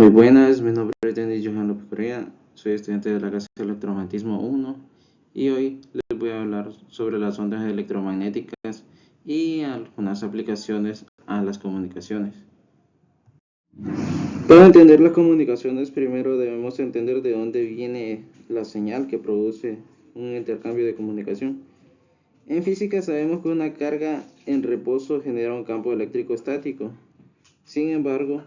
Muy buenas, mi nombre es Denis Johan López Correa, soy estudiante de la clase de Electromagnetismo 1 y hoy les voy a hablar sobre las ondas electromagnéticas y algunas aplicaciones a las comunicaciones. Para entender las comunicaciones, primero debemos entender de dónde viene la señal que produce un intercambio de comunicación. En física sabemos que una carga en reposo genera un campo eléctrico estático. Sin embargo,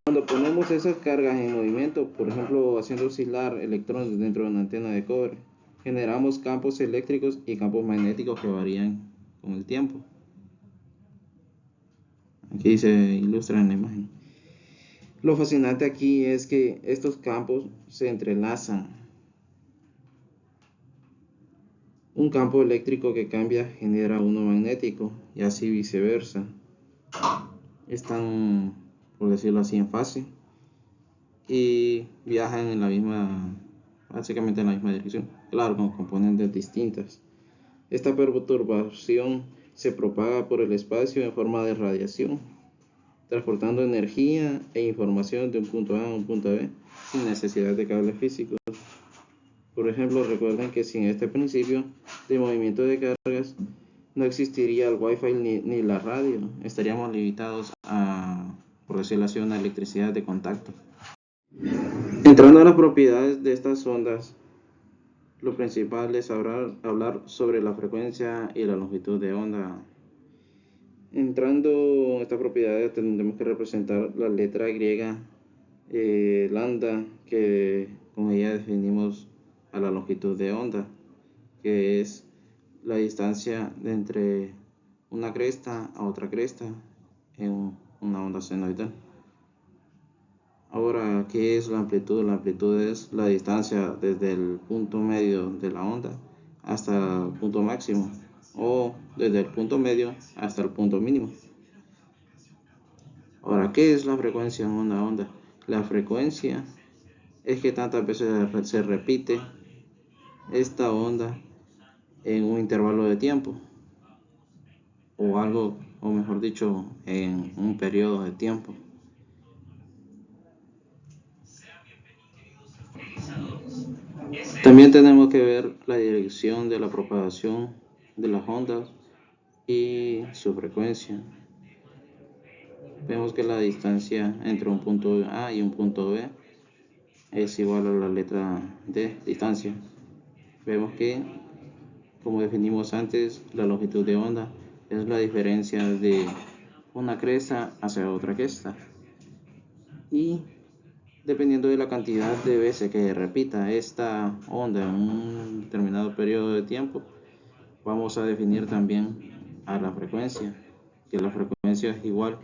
cuando ponemos esas cargas en movimiento, por ejemplo haciendo oscilar electrones dentro de una antena de cobre, generamos campos eléctricos y campos magnéticos que varían con el tiempo. Aquí se ilustra en la imagen. Lo fascinante aquí es que estos campos se entrelazan. Un campo eléctrico que cambia genera uno magnético y así viceversa. Están, por decirlo así, en fase y viajan en la misma, básicamente en la misma dirección, claro, con componentes distintas. Esta perturbación se propaga por el espacio en forma de radiación, transportando energía e información de un punto A a un punto B sin necesidad de cables físicos. Por ejemplo, recuerden que sin este principio de movimiento de cargas no existiría el Wi-Fi ni la radio. Estaríamos limitados a, por decirlo así, una electricidad de contacto. Entrando a las propiedades de estas ondas, lo principal es hablar sobre la frecuencia y la longitud de onda. Entrando en esta propiedad tendremos que representar la letra griega lambda, que con ella definimos a la longitud de onda, que es la distancia de entre una cresta a otra cresta en una onda senoidal. Ahora, ¿qué es la amplitud? La amplitud es la distancia desde el punto medio de la onda hasta el punto máximo, o desde el punto medio hasta el punto mínimo. Ahora, ¿qué es la frecuencia en una onda? La frecuencia es que tantas veces se repite esta onda en un intervalo de tiempo, o algo, o mejor dicho, en un periodo de tiempo. También tenemos que ver la dirección de la propagación de las ondas y su frecuencia. Vemos que la distancia entre un punto A y un punto B es igual a la letra D, distancia. Vemos que, como definimos antes, la longitud de onda es la diferencia de una cresta hacia otra cresta. Y dependiendo de la cantidad de veces que repita esta onda en un determinado periodo de tiempo, vamos a definir también a la frecuencia, que la frecuencia es igual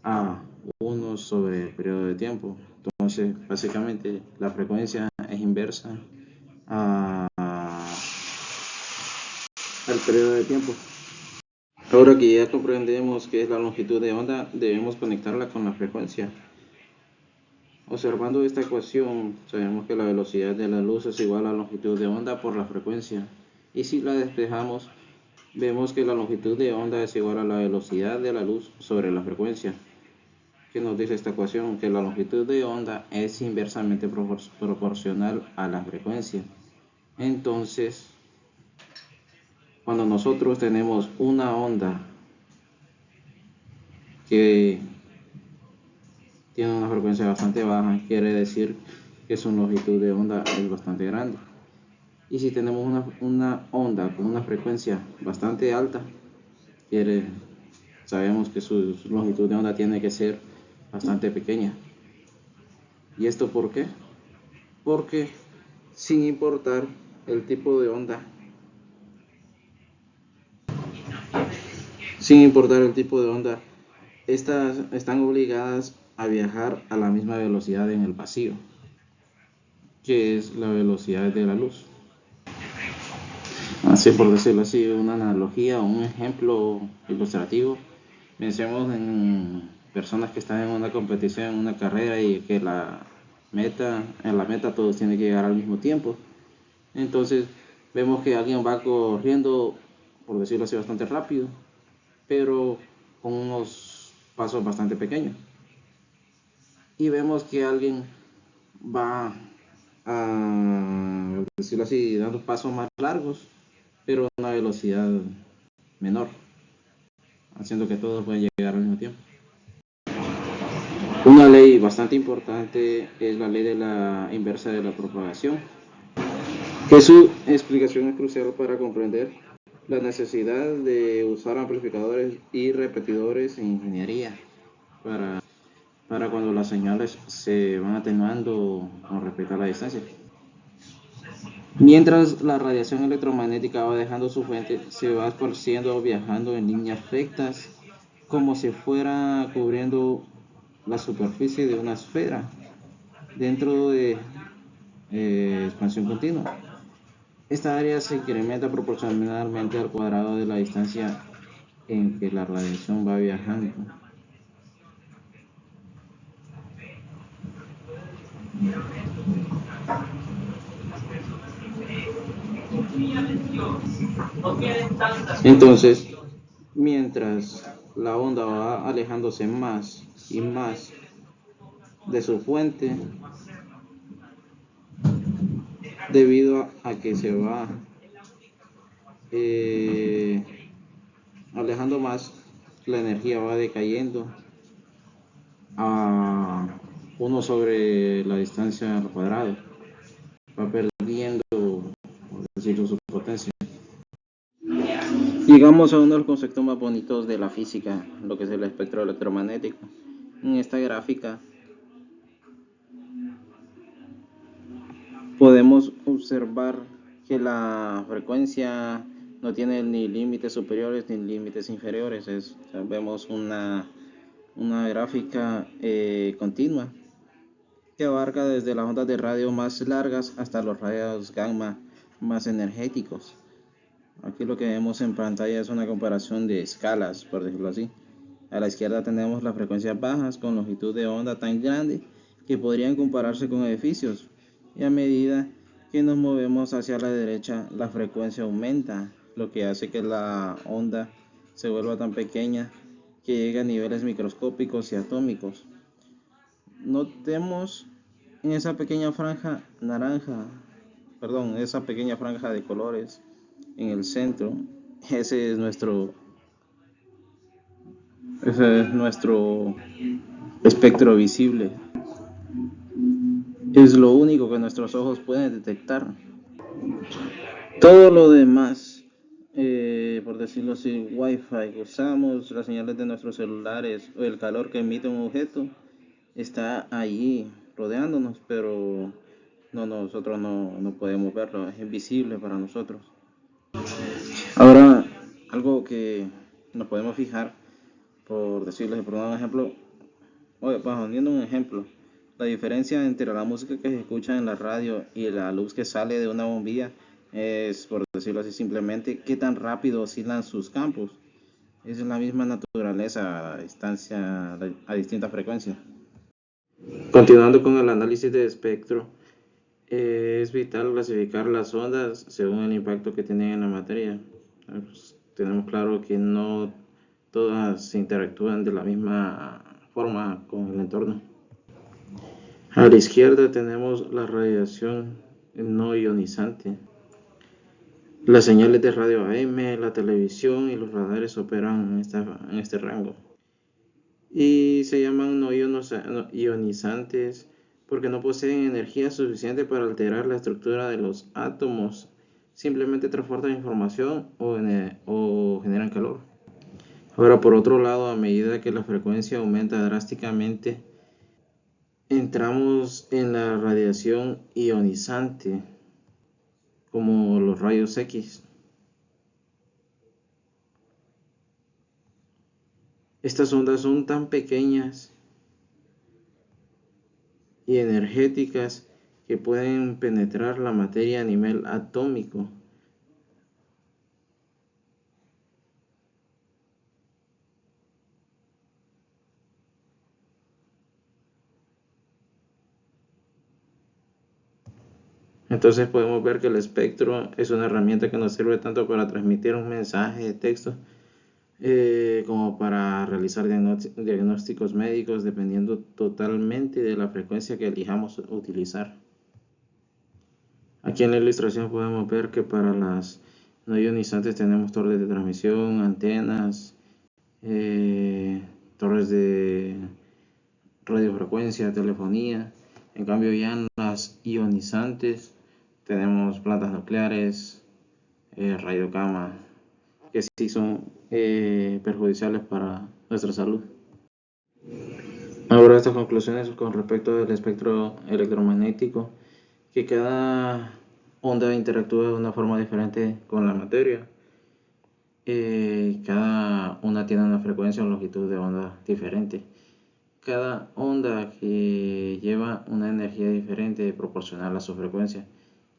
a 1 sobre el periodo de tiempo. Entonces, básicamente, la frecuencia es inversa al periodo de tiempo. Ahora que ya comprendemos qué es la longitud de onda, debemos conectarla con la frecuencia. Observando esta ecuación, sabemos que la velocidad de la luz es igual a la longitud de onda por la frecuencia. Y si la despejamos, vemos que la longitud de onda es igual a la velocidad de la luz sobre la frecuencia. ¿Qué nos dice esta ecuación? Que la longitud de onda es inversamente proporcional a la frecuencia. Entonces, cuando nosotros tenemos una onda que tiene una frecuencia bastante baja, quiere decir que su longitud de onda es bastante grande. Y si tenemos una onda con una frecuencia bastante alta, sabemos que su longitud de onda tiene que ser bastante pequeña. ¿Y esto por qué? Porque sin importar el tipo de onda, estas están obligadas a viajar a la misma velocidad en el vacío, que es la velocidad de la luz. Así, por decirlo así, una analogía o un ejemplo ilustrativo. Pensemos en personas que están en una competición, en una carrera, y que en la meta todos tienen que llegar al mismo tiempo. Entonces vemos que alguien va corriendo, por decirlo así, bastante rápido, pero con unos pasos bastante pequeños. y vemos que alguien va a, por decirlo así, dando pasos más largos, pero a una velocidad menor, haciendo que todos puedan llegar al mismo tiempo. Una ley bastante importante es la ley de la inversa de la propagación, que su explicación es crucial para comprender la necesidad de usar amplificadores y repetidores en ingeniería para cuando las señales se van atenuando con respecto a la distancia. Mientras la radiación electromagnética va dejando su fuente, se va esparciendo o viajando en líneas rectas, como si fuera cubriendo la superficie de una esfera dentro de expansión continua. Esta área se incrementa proporcionalmente al cuadrado de la distancia en que la radiación va viajando. Entonces, mientras la onda va alejándose más y más de su fuente, debido a que se va eh, alejando más, la energía va decayendo a 1 sobre la distancia al cuadrado, va perdiendo, por decirlo, su potencia. Llegamos a uno de los conceptos más bonitos de la física, lo que es el espectro electromagnético. En esta gráfica podemos observar que la frecuencia no tiene ni límites superiores ni límites inferiores. Vemos una gráfica continua que abarca desde las ondas de radio más largas hasta los rayos gamma más energéticos. Aquí lo que vemos en pantalla es una comparación de escalas, por decirlo así. A la izquierda tenemos las frecuencias bajas con longitud de onda tan grande que podrían compararse con edificios, y a medida que nos movemos hacia la derecha la frecuencia aumenta, lo que hace que la onda se vuelva tan pequeña que llegue a niveles microscópicos y atómicos. Notemos en esa pequeña franja naranja, esa pequeña franja de colores en el centro. Ese es nuestro espectro visible. Es lo único que nuestros ojos pueden detectar. Todo lo demás, por decirlo así, Wi-Fi que usamos, las señales de nuestros celulares o el calor que emite un objeto, está allí rodeándonos, pero nosotros no podemos verlo, es invisible para nosotros. Ahora, algo que nos podemos fijar, por decirles, por un ejemplo, poniendo un ejemplo, la diferencia entre la música que se escucha en la radio y la luz que sale de una bombilla es, por decirlo así, simplemente qué tan rápido oscilan sus campos. Es la misma naturaleza a distancia, a distintas frecuencias. Continuando con el análisis de espectro, es vital clasificar las ondas según el impacto que tienen en la materia. Pues, tenemos claro que no todas se interactúan de la misma forma con el entorno. A la izquierda tenemos la radiación no ionizante. Las señales de radio AM, la televisión y los radares operan en este rango. Y se llaman no ionizantes porque no poseen energía suficiente para alterar la estructura de los átomos, simplemente transportan información o generan calor. Ahora, por otro lado, a medida que la frecuencia aumenta drásticamente, entramos en la radiación ionizante, como los rayos X. Estas ondas son tan pequeñas y energéticas que pueden penetrar la materia a nivel atómico. Entonces podemos ver que el espectro es una herramienta que nos sirve tanto para transmitir un mensaje de texto como para realizar diagnósticos médicos dependiendo totalmente de la frecuencia que elijamos utilizar. Aquí en la ilustración podemos ver que para las no ionizantes tenemos torres de transmisión, antenas, torres de radiofrecuencia, telefonía. En cambio ya en las ionizantes tenemos plantas nucleares, radiocama, que sí son perjudiciales para nuestra salud. Ahora estas conclusiones con respecto al espectro electromagnético, que cada onda interactúa de una forma diferente con la materia. Cada una tiene una frecuencia o longitud de onda diferente. Cada onda que lleva una energía diferente proporcional a su frecuencia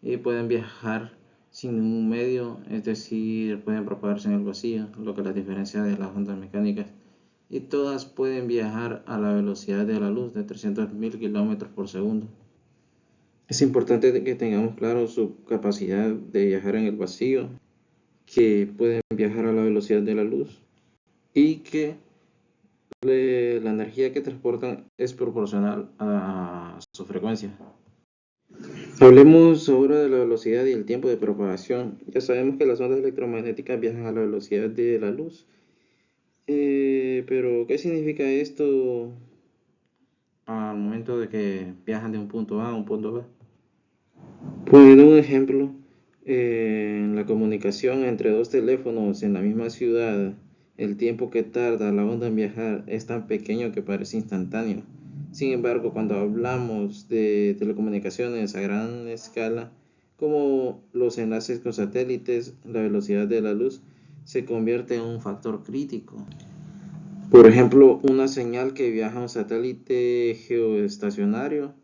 y pueden viajar sin ningún medio, es decir, pueden propagarse en el vacío, lo que las diferencia de las ondas mecánicas, y todas pueden viajar a la velocidad de la luz de 300.000 kilómetros por segundo. Es importante que tengamos claro su capacidad de viajar en el vacío, que pueden viajar a la velocidad de la luz y que la energía que transportan es proporcional a su frecuencia. Hablemos ahora de la velocidad y el tiempo de propagación. Ya sabemos que las ondas electromagnéticas viajan a la velocidad de la luz. Pero ¿qué significa esto al momento de que viajan de un punto A a un punto B? Poniendo un ejemplo, en la comunicación entre dos teléfonos en la misma ciudad, el tiempo que tarda la onda en viajar es tan pequeño que parece instantáneo. Sin embargo, cuando hablamos de telecomunicaciones a gran escala, como los enlaces con satélites, la velocidad de la luz se convierte en un factor crítico. Por ejemplo, una señal que viaja a un satélite geoestacionario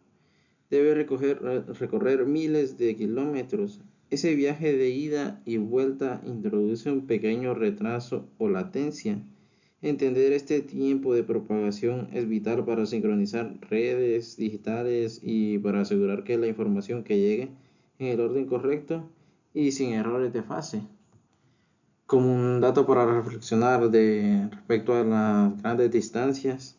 debe recorrer miles de kilómetros. Ese viaje de ida y vuelta introduce un pequeño retraso o latencia. Entender este tiempo de propagación es vital para sincronizar redes digitales y para asegurar que la información que llegue en el orden correcto y sin errores de fase. Como un dato para reflexionar respecto a las grandes distancias,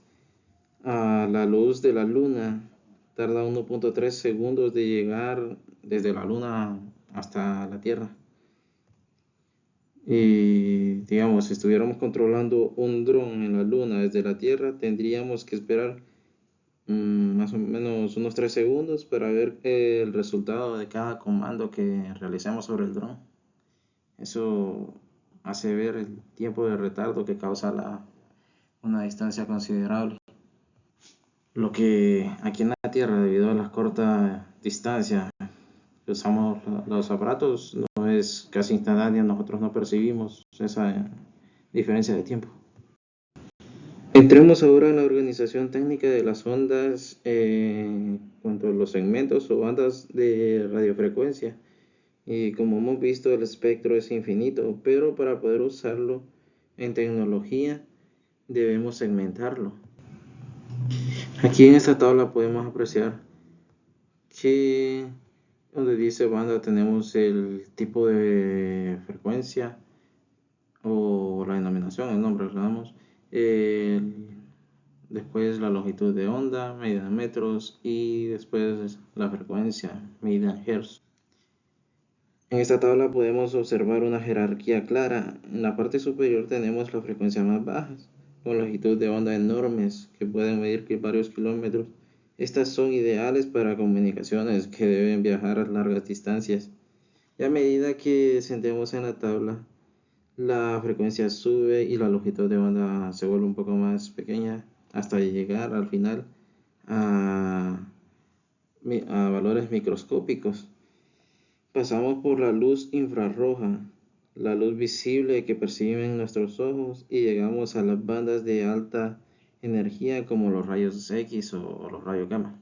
a la luz de la luna tarda 1.3 segundos de llegar desde la luna hasta la Tierra. Y digamos, si estuviéramos controlando un dron en la luna desde la Tierra, tendríamos que esperar más o menos unos 3 segundos para ver el resultado de cada comando que realicemos sobre el dron. Eso hace ver el tiempo de retardo que causa una distancia considerable. Lo que aquí en la Tierra, debido a las cortas distancias que usamos los aparatos, no es casi instantáneo, nosotros no percibimos esa diferencia de tiempo. Entremos ahora en la organización técnica de las ondas cuanto a los segmentos o bandas de radiofrecuencia. Y como hemos visto, el espectro es infinito, pero para poder usarlo en tecnología debemos segmentarlo. Aquí en esta tabla podemos apreciar que donde dice banda tenemos el tipo de frecuencia o la denominación, el nombre le damos, después la longitud de onda, medida en metros, y después la frecuencia, medida en hertz. En esta tabla podemos observar una jerarquía clara. En la parte superior tenemos las frecuencias más bajas, con longitud de onda enormes que pueden medir varios kilómetros. Estas son ideales para comunicaciones que deben viajar a largas distancias. Y a medida que descendemos en la tabla, la frecuencia sube y la longitud de onda se vuelve un poco más pequeña hasta llegar al final a valores microscópicos. Pasamos por la luz infrarroja, la luz visible que perciben nuestros ojos, y llegamos a las bandas de alta energía como los rayos X o los rayos gamma.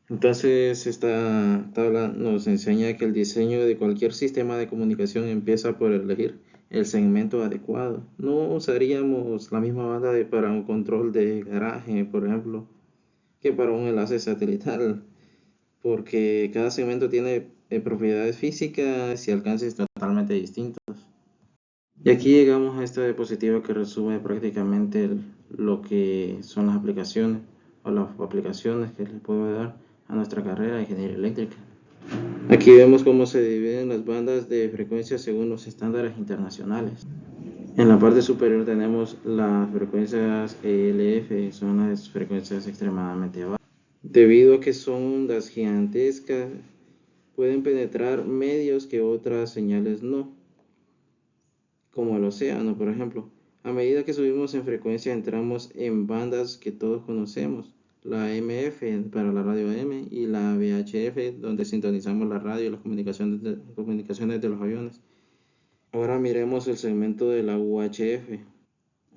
Entonces esta tabla nos enseña que el diseño de cualquier sistema de comunicación empieza por elegir el segmento adecuado. No usaríamos la misma banda para un control de garaje, por ejemplo, que para un enlace satelital, porque cada segmento tiene propiedades físicas y alcances totalmente distintos. Y aquí llegamos a esta diapositiva que resume prácticamente lo que son las aplicaciones o las aplicaciones que le puedo dar a nuestra carrera de ingeniería eléctrica. Aquí vemos cómo se dividen las bandas de frecuencia según los estándares internacionales. En la parte superior tenemos las frecuencias ELF, son las frecuencias extremadamente bajas. Debido a que son ondas gigantescas, pueden penetrar medios que otras señales no, como el océano, por ejemplo. A medida que subimos en frecuencia, entramos en bandas que todos conocemos, la MF para la radio AM y la VHF, donde sintonizamos la radio y las comunicaciones de los aviones. Ahora miremos el segmento de la UHF.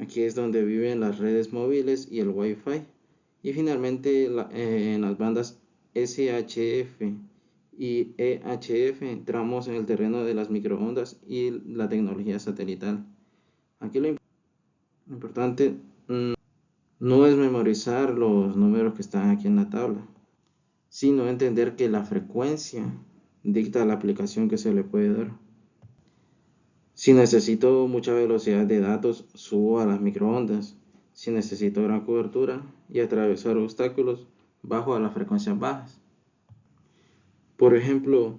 Aquí es donde viven las redes móviles y el Wi-Fi. Y finalmente en las bandas SHF y EHF entramos en el terreno de las microondas y la tecnología satelital. Aquí lo importante no es memorizar los números que están aquí en la tabla, sino entender que la frecuencia dicta la aplicación que se le puede dar. Si necesito mucha velocidad de datos, subo a las microondas. Si necesito gran cobertura y atravesar obstáculos, bajo a las frecuencias bajas. Por ejemplo,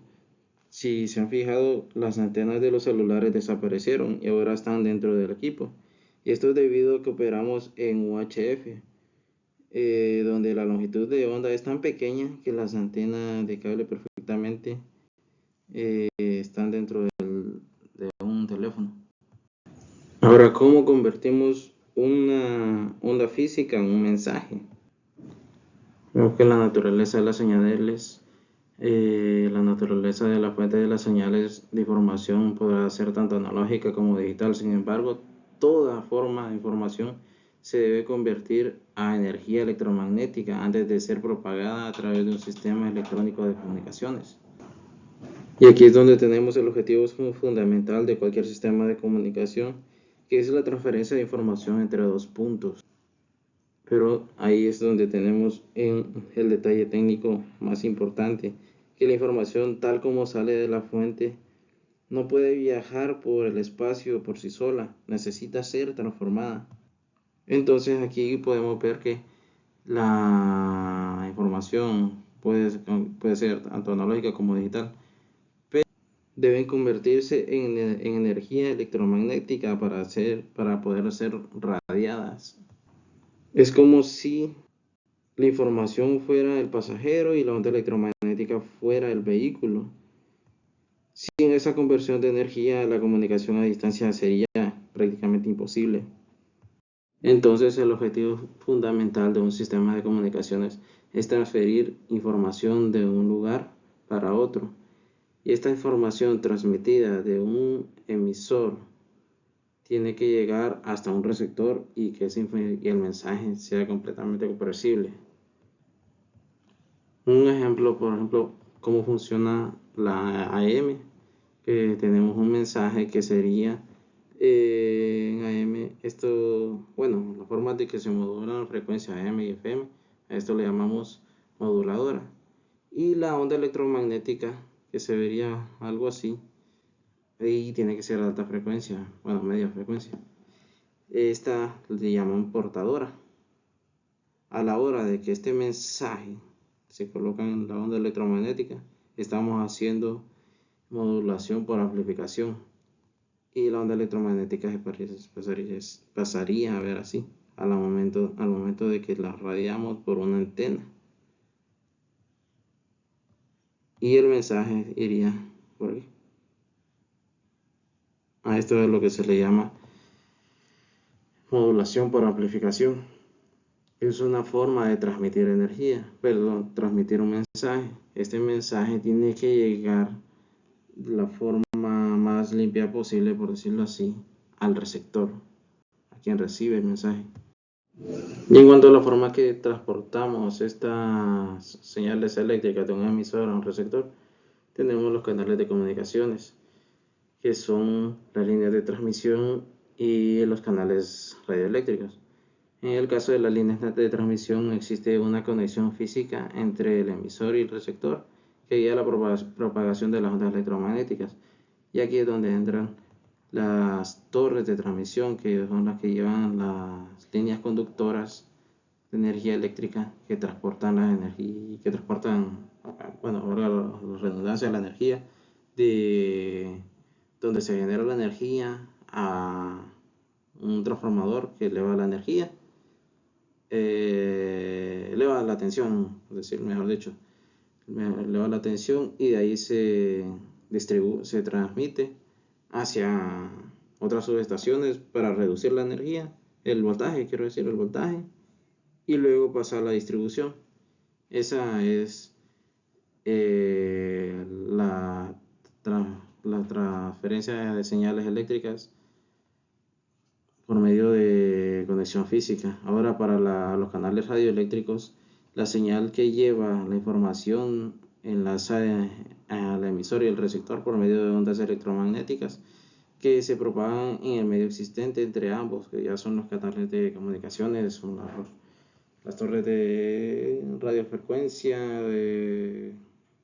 si se han fijado, las antenas de los celulares desaparecieron y ahora están dentro del equipo. Y esto es debido a que operamos en UHF, donde la longitud de onda es tan pequeña que las antenas de cable perfectamente están dentro de un teléfono. Ahora, ¿cómo convertimos una onda física en un mensaje? Vemos que la naturaleza de las señales, la naturaleza de la fuente de las señales de información podrá ser tanto analógica como digital. Sin embargo, toda forma de información se debe convertir a energía electromagnética antes de ser propagada a través de un sistema electrónico de comunicaciones. Y aquí es donde tenemos el objetivo fundamental de cualquier sistema de comunicación, que es la transferencia de información entre dos puntos. Pero ahí es donde tenemos el detalle técnico más importante, que la información tal como sale de la fuente no puede viajar por el espacio por sí sola, necesita ser transformada. Entonces aquí podemos ver que la información puede ser tanto analógica como digital, deben convertirse en energía electromagnética para poder ser radiadas. Es como si la información fuera el pasajero y la onda electromagnética fuera el vehículo. Sin esa conversión de energía, la comunicación a distancia sería prácticamente imposible. Entonces, el objetivo fundamental de un sistema de comunicaciones es transferir información de un lugar para otro. Y esta información transmitida de un emisor tiene que llegar hasta un receptor y que el mensaje sea completamente comprensible. Un ejemplo, por ejemplo, cómo funciona la AM, que tenemos un mensaje que sería en AM, la forma de que se modula la frecuencia AM y FM, a esto le llamamos moduladora. Y la onda electromagnética, que se vería algo así, y tiene que ser alta frecuencia, media frecuencia. Esta le llaman portadora. A la hora de que este mensaje se coloca en la onda electromagnética, estamos haciendo modulación por amplificación. Y la onda electromagnética pasaría a ver así al momento de que la radiamos por una antena. Y el mensaje iría por aquí. A esto es lo que se le llama modulación por amplificación. Es una forma de transmitir transmitir un mensaje. Este mensaje tiene que llegar de la forma más limpia posible, por decirlo así, al receptor, a quien recibe el mensaje. Y en cuanto a la forma que transportamos estas señales eléctricas de un emisor a un receptor, tenemos los canales de comunicaciones, que son las líneas de transmisión y los canales radioeléctricos. En el caso de las líneas de transmisión existe una conexión física entre el emisor y el receptor que guía la propagación de las ondas electromagnéticas. Y aquí es donde entran las torres de transmisión, que son las que llevan las líneas conductoras de energía eléctrica que transportan la energía, que transportan, bueno, ahora la redundancia, la energía de donde se genera la energía a un transformador que eleva la energía, eleva la tensión, por decir mejor dicho, eleva la tensión y de ahí se transmite hacia otras subestaciones para reducir la energía, el voltaje, quiero decir, el voltaje, y luego pasa a la distribución. Esa es la transferencia de señales eléctricas por medio de conexión física. Ahora, para los canales radioeléctricos, la señal que lleva la información enlaza al emisor y el receptor por medio de ondas electromagnéticas que se propagan en el medio existente entre ambos, que ya son los canales de comunicaciones, son las torres de radiofrecuencia, de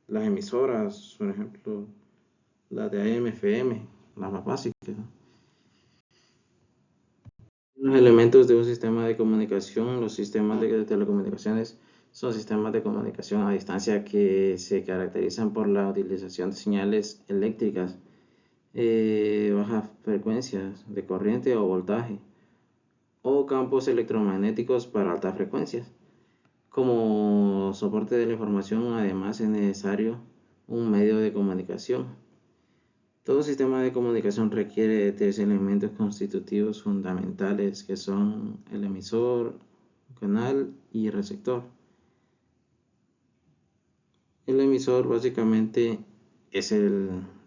las emisoras, por ejemplo, las de AM, FM, las más básicas. Los elementos de un sistema de comunicación, los sistemas de telecomunicaciones son sistemas de comunicación a distancia que se caracterizan por la utilización de señales eléctricas, bajas frecuencias de corriente o voltaje, o campos electromagnéticos para altas frecuencias. Como soporte de la información, además es necesario un medio de comunicación. Todo sistema de comunicación requiere de tres elementos constitutivos fundamentales que son el emisor, canal y receptor. El emisor básicamente es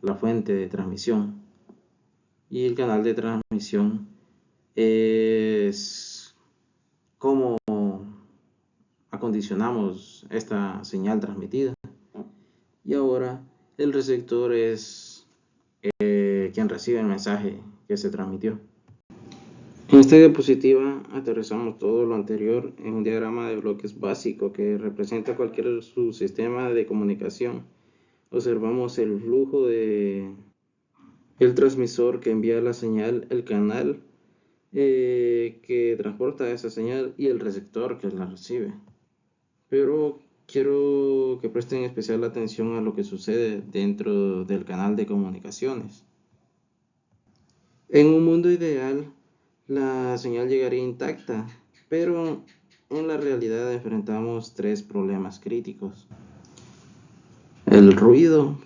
la fuente de transmisión y el canal de transmisión es cómo acondicionamos esta señal transmitida. Y ahora el receptor es quien recibe el mensaje que se transmitió. En esta diapositiva aterrizamos todo lo anterior en un diagrama de bloques básico que representa cualquier subsistema de comunicación. Observamos el flujo de el transmisor que envía la señal, el canal que transporta esa señal y el receptor que la recibe. Pero quiero que presten especial atención a lo que sucede dentro del canal de comunicaciones. En un mundo ideal, la señal llegaría intacta, pero en la realidad enfrentamos tres problemas críticos. El ruido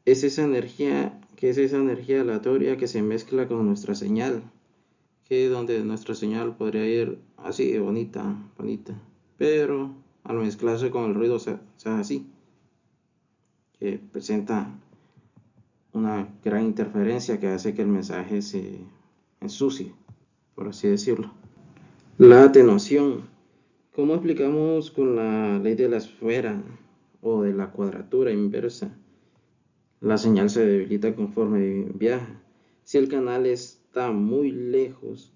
es esa energía aleatoria que se mezcla con nuestra señal, que donde nuestra señal podría ir así, bonita, pero al mezclarse con el ruido se hace así, que presenta una gran interferencia que hace que el mensaje se ensucie, por así decirlo. La atenuación. ¿Cómo explicamos con la ley de la esfera o de la cuadratura inversa? La señal se debilita conforme viaja. Si el canal está muy lejos,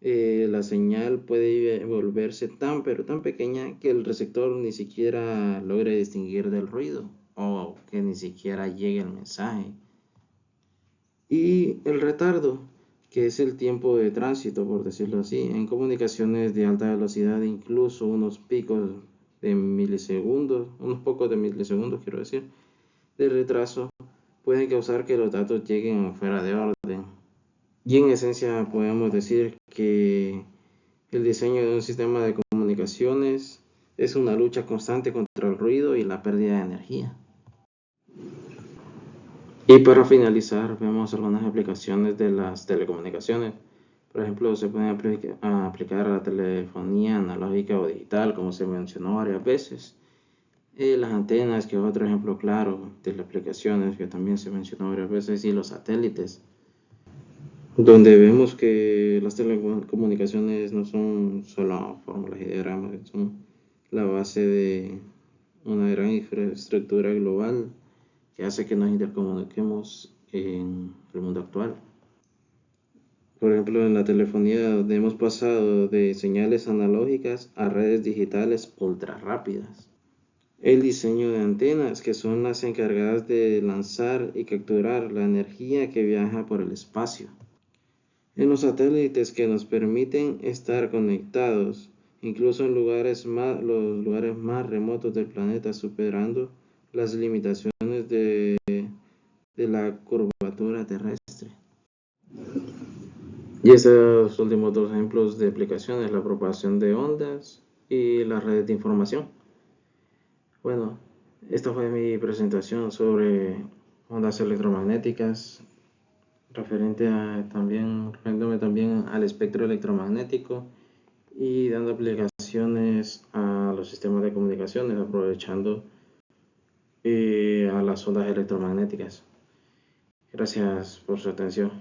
la señal puede volverse tan pero tan pequeña que el receptor ni siquiera logre distinguir del ruido o que ni siquiera llegue el mensaje. Y el retardo, que es el tiempo de tránsito, por decirlo así, en comunicaciones de alta velocidad, incluso unos picos de milisegundos, unos pocos de milisegundos, quiero decir, de retraso, pueden causar que los datos lleguen fuera de orden. Y en esencia podemos decir que el diseño de un sistema de comunicaciones es una lucha constante contra el ruido y la pérdida de energía. Y para finalizar, vemos algunas aplicaciones de las telecomunicaciones. Por ejemplo, se pueden aplicar a la telefonía analógica o digital, como se mencionó varias veces. Las antenas, que es otro ejemplo claro de las aplicaciones que también se mencionó varias veces, y los satélites, donde vemos que las telecomunicaciones no son solo fórmulas y diagramas, son la base de una gran infraestructura global que hace que nos intercomuniquemos en el mundo actual. Por ejemplo, en la telefonía, donde hemos pasado de señales analógicas a redes digitales ultra rápidas. El diseño de antenas, que son las encargadas de lanzar y capturar la energía que viaja por el espacio. En los satélites que nos permiten estar conectados, incluso en los lugares más remotos del planeta, superando las limitaciones de la curvatura terrestre. Y estos últimos dos ejemplos de aplicaciones, la propagación de ondas y las redes de información. Bueno, esta fue mi presentación sobre ondas electromagnéticas, refiriéndome también al espectro electromagnético y dando aplicaciones a los sistemas de comunicaciones, aprovechando a las ondas electromagnéticas. Gracias por su atención.